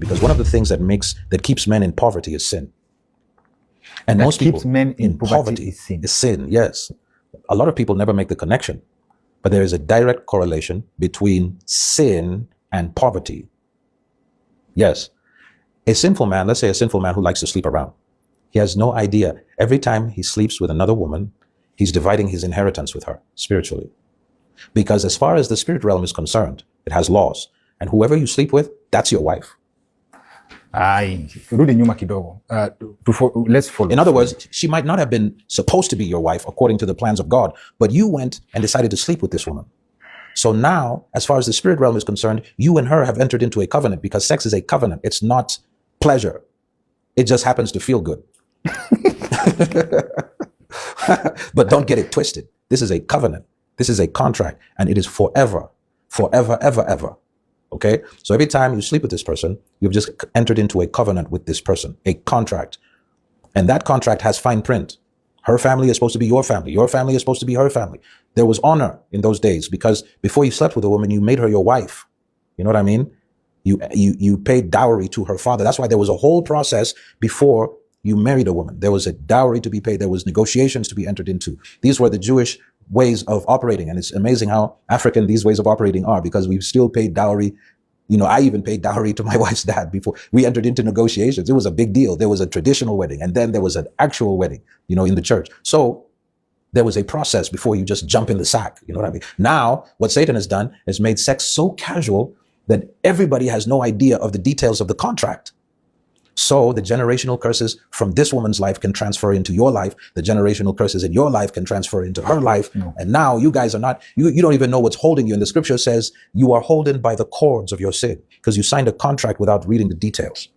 Because one of the things that keeps men in poverty is sin. And that most people keeps men in poverty is sin. Yes. A lot of people never make the connection, but there is a direct correlation between sin and poverty. Yes. A sinful man, let's say a sinful man who likes to sleep around, he has no idea. Every time he sleeps with another woman, he's dividing his inheritance with her spiritually. Because as far as the spirit realm is concerned, it has laws. And whoever you sleep with, that's your wife. Rudi nyuma kidogo. Let's follow. In other words, she might not have been supposed to be your wife according to the plans of God, but you went and decided to sleep with this woman. So now, as far as the spirit realm is concerned, you and her have entered into a covenant, because sex is a covenant. It's not pleasure. It just happens to feel good. But don't get it twisted. This is a covenant. This is a contract, and it is forever, forever, ever, ever. Okay? So every time you sleep with this person, you've just entered into a covenant with this person, a contract. And that contract has fine print. Her family is supposed to be your family. Your family is supposed to be her family. There was honor in those days, because before you slept with a woman, you made her your wife. You know what I mean? You paid dowry to her father. That's why there was a whole process before you married a woman. There was a dowry to be paid. There was negotiations to be entered into. These were the Jewish ways of operating. And it's amazing how African these ways of operating are, because we still paid dowry. You know, I even paid dowry to my wife's dad before we entered into negotiations. It was a big deal. There was a traditional wedding, and then there was an actual wedding, you know, in the church. So there was a process before you just jump in the sack. You know what I mean? Now, what Satan has done is made sex so casual that everybody has no idea of the details of the contract. So the generational curses from this woman's life can transfer into your life. The generational curses in your life can transfer into her life. No. And now you guys are not, you don't even know what's holding you. And the scripture says you are holden by the cords of your sin, because you signed a contract without reading the details.